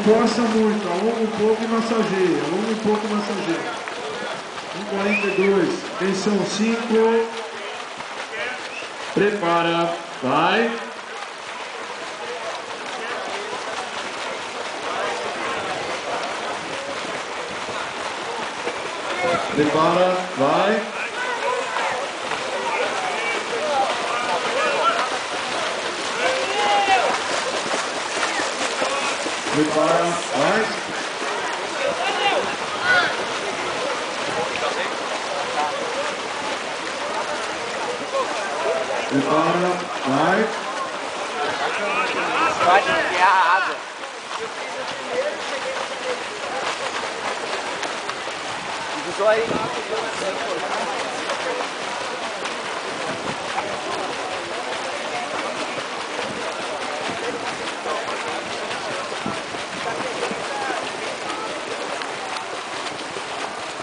força muito, alonga um pouco e massageia, alonga um pouco e massageia. 1,42, atenção, 5, prepara, vai. Prepara, vai. Prepara, vai. Prepara, vai. Pode enfiar a água. Usou aí.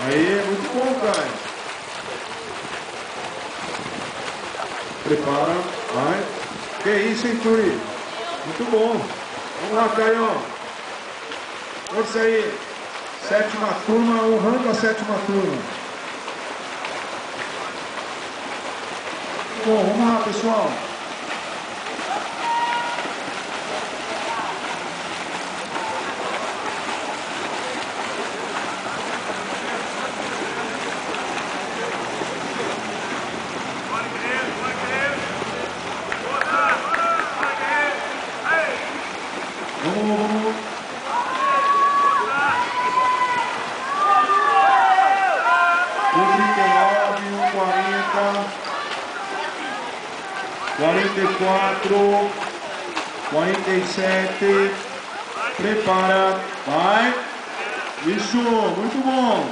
Aí, muito bom, Caio. Prepara, vai. Que isso, hein, Turi? Muito bom. Vamos lá, Caio. Força aí. Sétima turma, honrando a sétima turma. Bom, vamos lá, pessoal. Vamos. 44, 47, prepara, vai, isso, muito bom,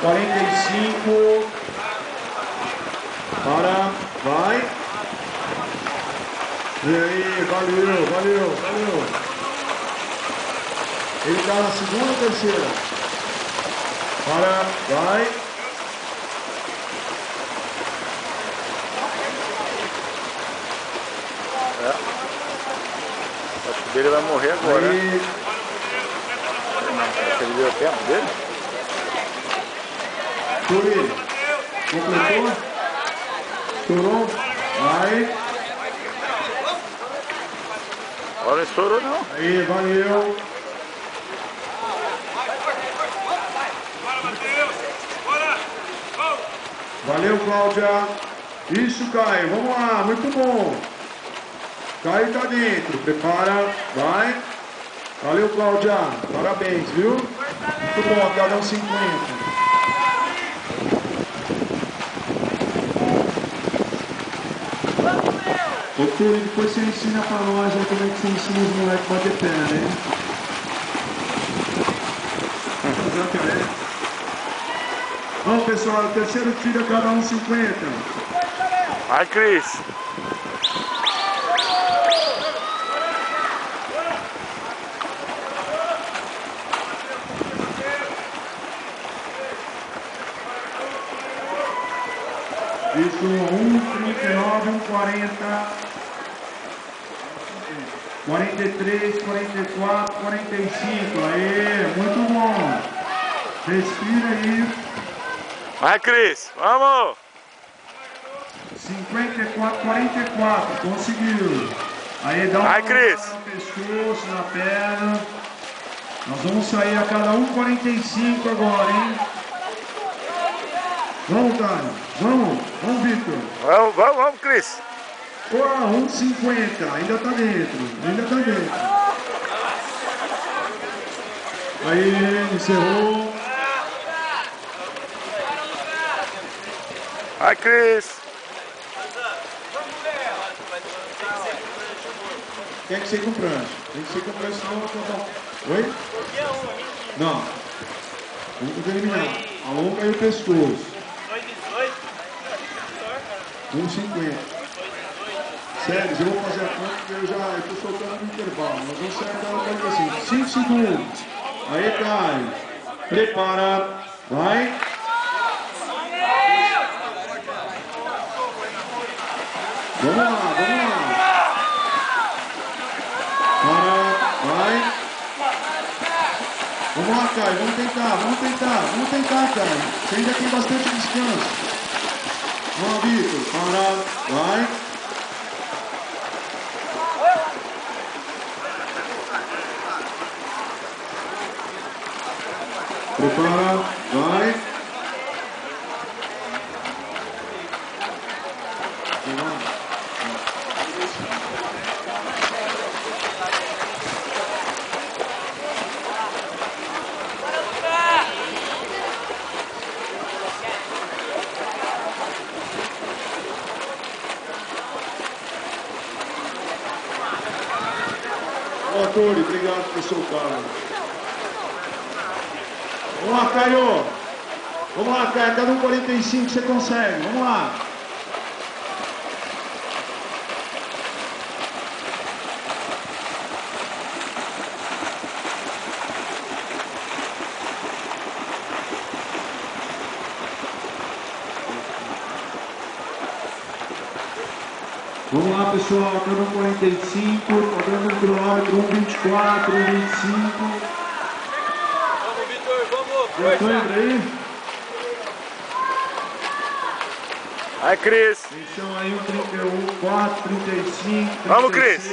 45, para, vai, e aí, valeu, ele está na segunda ou terceira, para, vai, Acho que o dele vai morrer agora. aí. Será que ele deu tempo dele? Turi, completou? Estourou? Vai. Olha, não estourou não. Aí, valeu. Valeu, Cláudia. Isso, Caio. Vamos lá, muito bom. Caio tá dentro. Prepara, vai. Valeu, Cláudia. Parabéns, viu? Muito bom, cada um 50. Ô, Turi, depois você ensina pra nós aí como é que você ensina os moleques a bater pé, né? Vamos, pessoal, terceiro tiro, cada um 50. Vai, Cris. Isso, 1,39, 1,40, 43, 44, 45. Aê, muito bom. Respira aí. Vai, Cris. Vamos. 54, 44. Conseguiu. Aí dá uma Vai, Cris. no pescoço, na perna. Nós vamos sair a cada 1,45 agora, hein? Vamos, Caio. Vamos, Victor. Vamos, Cris. Ó, 1,50. Ainda tá dentro. Aí, encerrou. Vai, Cris. Tem que ser com prancha. Senão eu vou contar. Oi? Não. Vamos terminar. Alonga aí o pescoço. 1,50. Sério, eu vou fazer a conta porque eu tô soltando no intervalo. Nós vamos sair aquela coisa assim. 5 segundos. Aí, Caio. Prepara. Vai. Vamos lá. Vamos lá, Caio, vamos tentar, Caio. Você ainda tem bastante descanso. Vamos lá, Vitor, para, vai. Prepara, vai. Ó, Tori, obrigado por soltar. Vamos lá, Caio. Vamos lá, Caio. Cada 45 você consegue. Vamos lá. Vamos lá, pessoal, cada 45, rodando o cronômetro, 1:24, 1:25. Vamos, Vitor, vamos, Já lembra aí? Vai, Cris. Então aí, 1:31, 4, 35, 36, Vamos, Cris.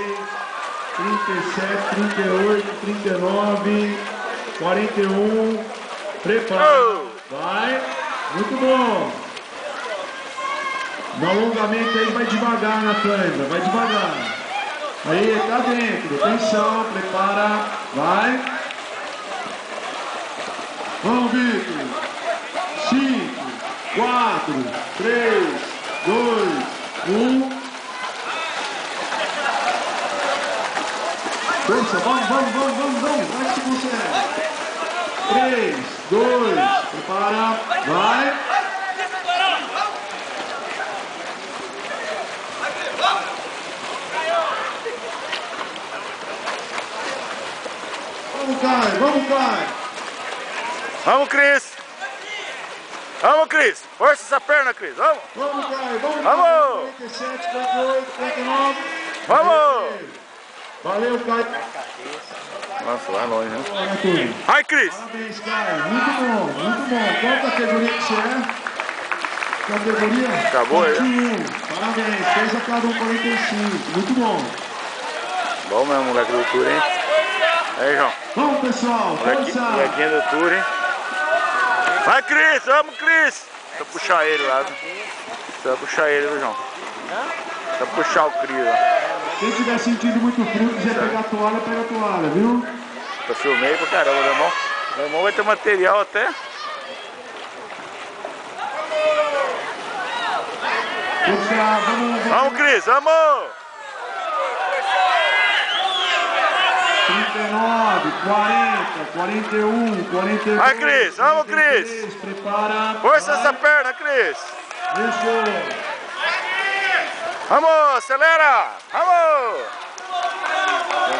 37, 38, 39, 41. Prepara. Oh. Vai. Muito bom. No alongamento aí, vai devagar na câmera, vai devagar. Aí, tá dentro, atenção, prepara, vai. Vamos, Vitor. 5, 4, 3, 2, 1. Força, vamos, vai que você consegue. 3, 2, prepara, vai. Vamos, Caio. Vamos, Cris. Vamos, Cris. Força essa perna, Cris. Vamos. Vamos, Caio. Vamos. 47, 48, 49. Vamos. Valeu, Caio. Nossa, vai longe, né? Olha, Arthur. Vai, Cris. Parabéns, Caio. Muito bom, muito bom. Qual categoria que você é? Categoria? Acabou aí. 21. Parabéns. Fez a cada 45. Muito bom. Bom mesmo, moleque do Tour, hein? Aí, João. Vamos, pessoal. Força. Molequinho do Tour, hein? Vai, Cris. Vamos, Cris. Deixa eu puxar ele lá. Deixa eu puxar ele, viu, João? Deixa eu puxar o Cris lá. Quem tiver sentindo muito frio, quiser pegar a toalha, pega a toalha, viu? Eu filmei pra caramba, meu irmão. Meu irmão vai ter material até. Força, vamos. Vamos, Cris, vamos! 39, 40, 41, 42. Vai, Cris, vamos, Cris! Prepara. Força essa perna, Cris! Isso. Vamos, acelera! Vamos!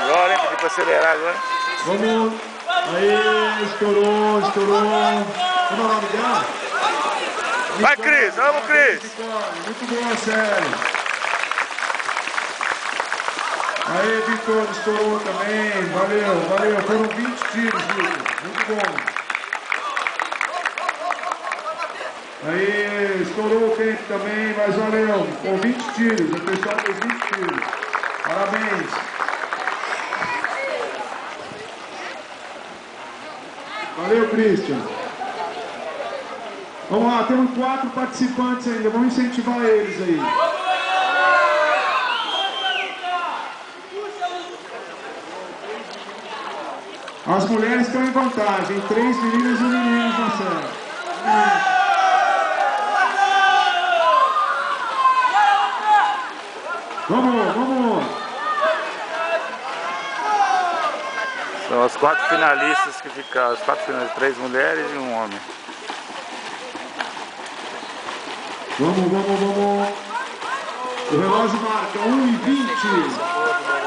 Agora, hein? Pedi pra acelerar agora. Vamos. Aí, estourou. Como é o nome dela? Vai, Cris, vamos, Cris! Muito bom, sério. Aí, Vitor, estourou também. Valeu. Foram 20 tiros, Vitor. Muito bom. Aí, estourou o tempo também, mas valeu. Com 20 tiros. O pessoal fez 20 tiros. Parabéns. Valeu, Christian. Vamos lá, temos 4 participantes ainda. Vamos incentivar eles aí. As mulheres estão em vantagem. 3 meninas e 1 menino na série. Vamos. São as 4 finalistas que ficaram. As 4 finalistas, 3 mulheres e 1 homem. Vamos. O relógio marca 1:20.